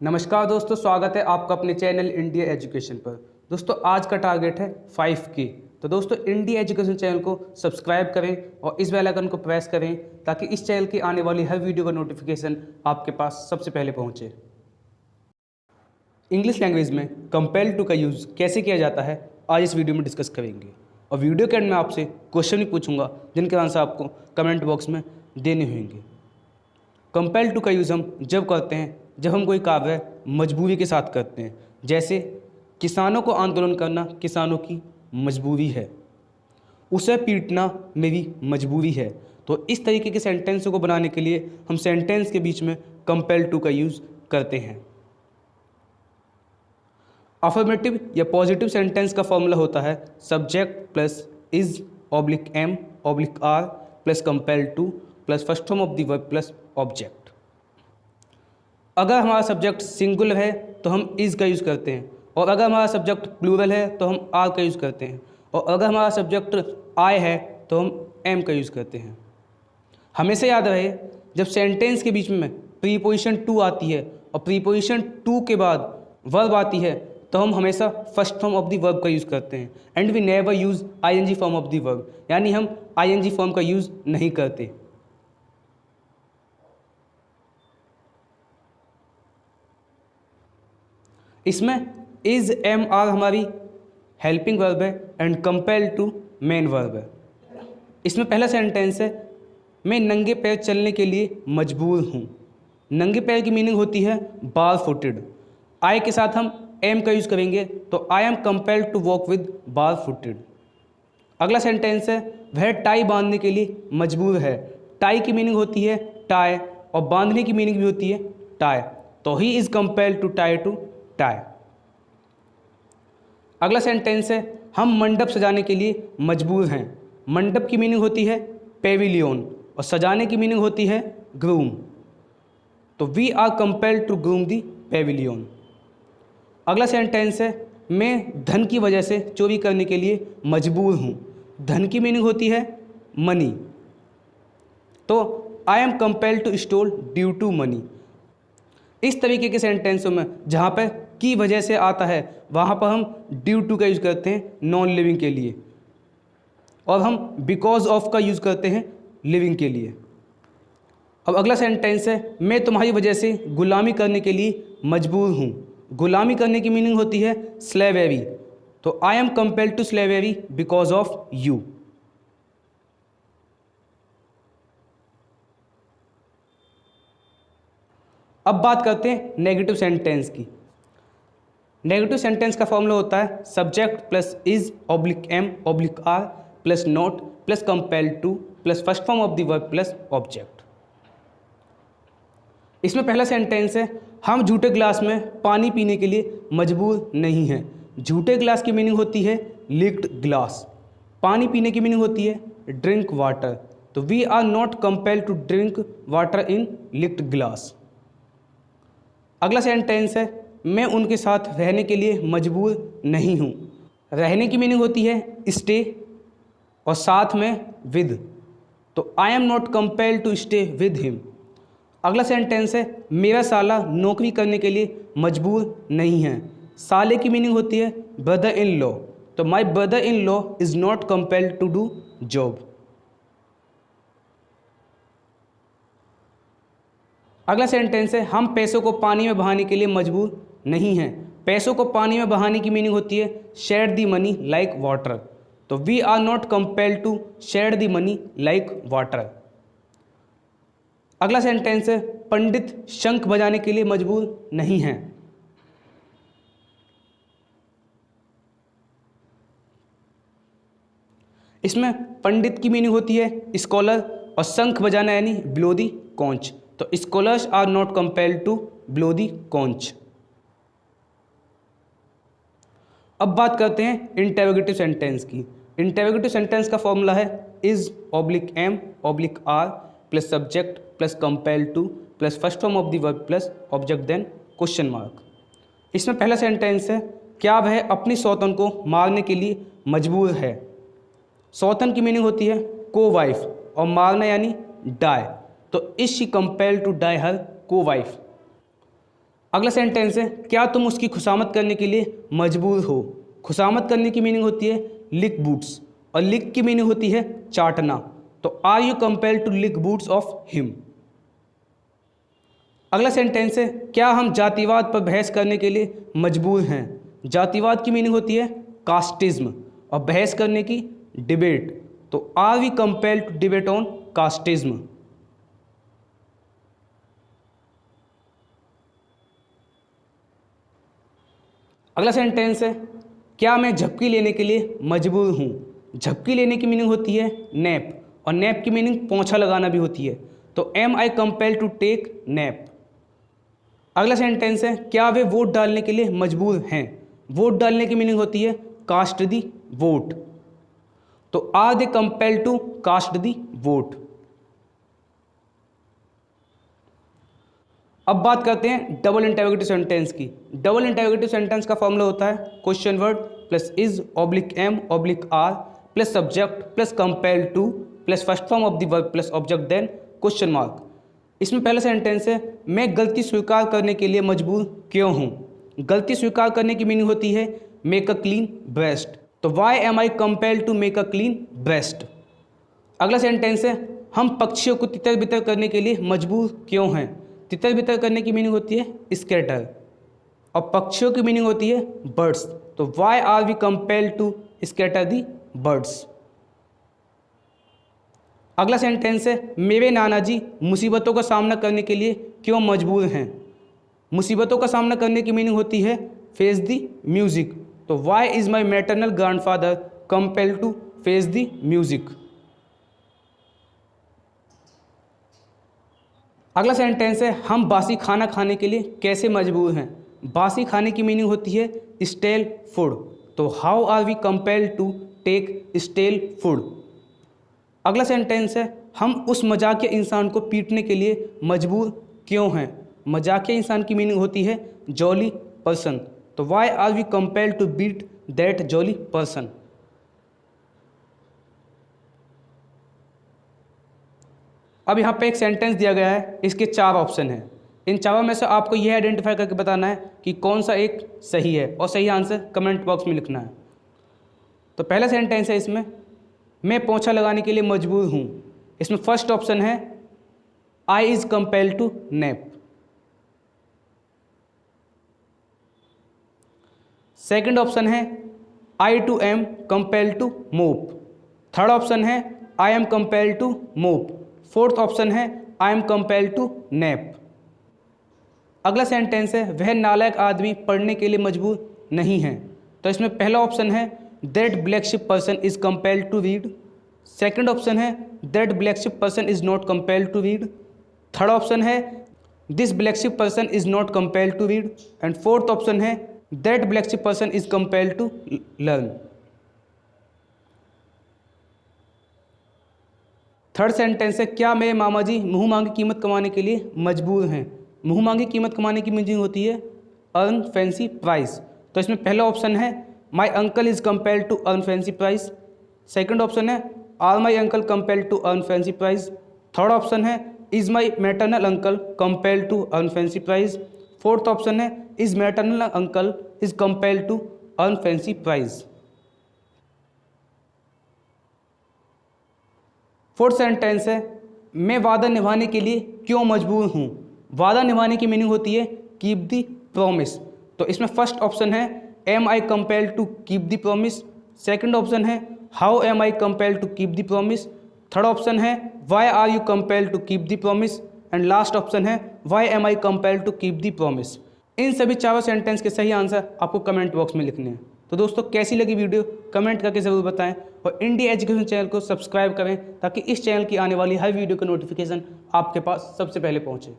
नमस्कार दोस्तों, स्वागत है आपका अपने चैनल इंडिया एजुकेशन पर। दोस्तों आज का टारगेट है 5K। तो दोस्तों इंडिया एजुकेशन चैनल को सब्सक्राइब करें और इस बेल आइकन को प्रेस करें ताकि इस चैनल की आने वाली हर वीडियो का नोटिफिकेशन आपके पास सबसे पहले पहुंचे। इंग्लिश लैंग्वेज में कंपेल टू का यूज़ कैसे किया जाता है आज इस वीडियो में डिस्कस करेंगे और वीडियो के एंड में आपसे क्वेश्चन भी पूछूंगा जिनके आंसर आपको कमेंट बॉक्स में देने होंगे। कंपेल टू का यूज़ हम जब करते हैं जब हम कोई कार्य मजबूरी के साथ करते हैं, जैसे किसानों को आंदोलन करना किसानों की मजबूरी है, उसे पीटना मेरी मजबूरी है। तो इस तरीके के सेंटेंसों को बनाने के लिए हम सेंटेंस के बीच में कंपेल टू का यूज़ करते हैं। अफर्मेटिव या पॉजिटिव सेंटेंस का फॉर्मूला होता है subject plus is oblique am oblique are plus compel to plus first form of the verb plus object. अगर हमारा सब्जेक्ट सिंगुलर है तो हम इज़ का यूज़ करते हैं, और अगर हमारा सब्जेक्ट प्लूरल है तो हम आर का यूज़ करते हैं, और अगर हमारा सब्जेक्ट आई है तो हम एम का यूज़ करते हैं। हमेशा याद रहे, जब सेंटेंस के बीच में प्रीपोजिशन टू आती है और प्रीपोजिशन टू के बाद वर्ब आती है तो हम हमेशा first form of the verb का यूज़ करते हैं। And we never use ING form of the verb, यानी हम आईएनजी फॉर्म का यूज़ नहीं करते। इसमें इज एम आर हमारी हेल्पिंग वर्ब है and compel to main verb है। इसमें पहला सेंटेंस है मैं नंगे पैर चलने के लिए मजबूर हूँ। नंगे पैर की मीनिंग होती है बार फुटेड। आई के साथ हम एम का यूज़ करेंगे तो I am compelled to walk with bar footed. अगला सेंटेंस है वह टाई बांधने के लिए मजबूर है। टाई की मीनिंग होती है टाई और बांधने की मीनिंग भी होती है टाई, तो he is compelled to tie to tie. अगला सेंटेंस है हम मंडप सजाने के लिए मजबूर हैं। मंडप की मीनिंग होती है पेविलियन और सजाने की मीनिंग होती है ग्रूम, तो we are compelled to groom the pavilion. अगला सेंटेंस है मैं धन की वजह से चोरी करने के लिए मजबूर हूँ। धन की मीनिंग होती है मनी, तो I am compelled to stole due to money. इस तरीके के सेंटेंसों में जहाँ पर की वजह से आता है वहाँ पर हम ड्यू टू का यूज़ करते हैं नॉन लिविंग के लिए, और हम बिकॉज ऑफ का यूज़ करते हैं लिविंग के लिए। अब अगला सेंटेंस है मैं तुम्हारी वजह से गुलामी करने के लिए मजबूर हूँ। गुलामी करने की मीनिंग होती है स्लेवेरी, तो I am compelled to slavery because of you. अब बात करते हैं नेगेटिव सेंटेंस की। नेगेटिव सेंटेंस का फॉर्मूला होता है subject plus is oblique am oblique are plus not plus compel to plus first form of the verb plus object. इसमें पहला सेंटेंस है हम झूठे ग्लास में पानी पीने के लिए मजबूर नहीं हैं। झूठे ग्लास की मीनिंग होती है लीक्ड ग्लास। पानी पीने की मीनिंग होती है ड्रिंक वाटर, तो we are not compelled to drink water in leaked glass. अगला सेंटेंस है मैं उनके साथ रहने के लिए मजबूर नहीं हूँ। रहने की मीनिंग होती है स्टे और साथ में विद, तो I am not compelled to stay with him. अगला सेंटेंस है मेरा साला नौकरी करने के लिए मजबूर नहीं है। साले की मीनिंग होती है ब्रदर इन लॉ, तो my brother in law is not compelled to do job. अगला सेंटेंस है हम पैसों को पानी में बहाने के लिए मजबूर नहीं हैं। पैसों को पानी में बहाने की मीनिंग होती है share the money like water, तो we are not compelled to share the money like water. अगला सेंटेंस है पंडित शंख बजाने के लिए मजबूर नहीं हैं। इसमें पंडित की मीनिंग होती है स्कॉलर और शंख बजाना यानी ब्लो दी कॉन्च, तो scholars are not compelled to blow the conch. अब बात करते हैं इंटरोगेटिव सेंटेंस की। इंटरोगेटिव सेंटेंस का फॉर्मूला है is oblique am oblique are plus subject plus compel to plus first form of the verb plus object then question mark. इसमें पहला sentence है क्या वह अपनी सौतन को मारने के लिए मजबूर है। सौतन की मीनिंग होती है को वाइफ और मारना यानी डाई, तो is she compelled to die her को वाइफ। अगला सेंटेंस है, क्या तुम उसकी खुशामद करने के लिए मजबूर हो। खुशामद करने की मीनिंग होती है लिक बूट्स और लिक की मीनिंग होती है चाटना। तो are you compelled to lick boots of him. अगला सेंटेंस है, क्या हम जातिवाद पर बहस करने के लिए मजबूर हैं। जातिवाद की मीनिंग होती है कास्टिज्म और बहस करने की डिबेट। तो are we compelled to debate on casteism. अगला सेंटेंस है, क्या मैं झपकी लेने के लिए मजबूर हूँ। झपकी लेने की मीनिंग होती है नैप और नैप की मीनिंग पोंछा लगाना भी होती है। तो am I compelled to take nap. अगला सेंटेंस है, क्या वे वोट डालने के लिए मजबूर हैं। वोट डालने की मीनिंग होती है कास्ट दी वोट। तो are they compelled to cast the vote. अब बात करते हैं डबल इंटरोगेटिव सेंटेंस की। डबल इंटरोगेटिव सेंटेंस का फॉर्मूला होता है question word plus is oblique am oblique are plus subject plus compelled to plus first form of the verb plus object then question mark. इसमें पहला sentence है, मैं गलती स्वीकार करने के लिए मजबूर क्यों हूँ। गलती स्वीकार करने की मीनिंग होती है मेक अ क्लीन ब्रेस्ट। तो why am I compelled to make a clean breast. अगला सेंटेंस है, हम पक्षियों को तितर बितर करने के लिए मजबूर क्यों हैं। तितर बितर करने की मीनिंग होती है स्कैटर और पक्षियों की मीनिंग होती है बर्ड्स। तो why are we compelled to scatter the birds. अगला सेंटेंस है, मेरे नाना जी मुसीबतों का सामना करने के लिए क्यों मजबूर हैं। मुसीबतों का सामना करने की मीनिंग होती है फेस दी म्यूजिक। तो why is my maternal grandfather compelled to face the music. अगला सेंटेंस है, हम बासी खाना खाने के लिए कैसे मजबूर हैं। बासी खाने की मीनिंग होती है स्टेल फूड। तो how are we compelled to take stale food. अगला सेंटेंस है, हम उस मजाकिया इंसान को पीटने के लिए मजबूर क्यों हैं। मजाकिया इंसान की मीनिंग होती है जॉली पर्सन। तो why are we compelled to beat that jolly person. अब यहाँ पे एक सेंटेंस दिया गया है, इसके 4 ऑप्शन हैं। इन चारों में से आपको यह आइडेंटिफाई करके बताना है कि कौन सा एक सही है और सही आंसर कमेंट बॉक्स में लिखना है। तो पहला सेंटेंस है इसमें, मैं पोंछा लगाने के लिए मजबूर हूँ। इसमें फर्स्ट ऑप्शन है I is compelled to nap. Second option है I to am compelled to mop. Third option है I am compelled to mop. Fourth option है I am compelled to nap. अगला सेंटेंस है, वह नालायक आदमी पढ़ने के लिए मजबूर नहीं है। तो इसमें पहला ऑप्शन है that black sheep person is compelled to read. Second option है that black sheep person is not compelled to read. Third option है this black sheep person is not compelled to read. And fourth option है that black sheep person is compelled to learn. Third sentence है, क्या मेरे मामा जी मुँह मांगी कीमत कमाने के लिए मजबूर हैं। मुँह मांगी कीमत कमाने की मीनिंग होती है अर्न फैंसी प्राइस। तो इसमें पहला ऑप्शन है my uncle is compelled to earn fancy price. Second option है are my uncle compelled to earn fancy price. Third option है is my maternal uncle compelled to earn fancy price. Fourth option है is maternal uncle is compelled to earn fancy price. Fourth sentence है, मैं वादा निभाने के लिए क्यों मजबूर हूँ। वादा निभाने की मीनिंग होती है कीप दी प्रॉमिस। तो इसमें फर्स्ट ऑप्शन है am I compelled to keep the promise. Second option है how am I compelled to keep the promise. Third option है why are you compelled to keep the promise. And last option है why am I compelled to keep the promise. इन सभी चारों sentence के सही answer आपको comment box में लिखने हैं। तो दोस्तों कैसी लगी वीडियो कमेंट करके ज़रूर बताएं और इंडिया एजुकेशन चैनल को सब्सक्राइब करें ताकि इस चैनल की आने वाली हर वीडियो का नोटिफिकेशन आपके पास सबसे पहले पहुंचे।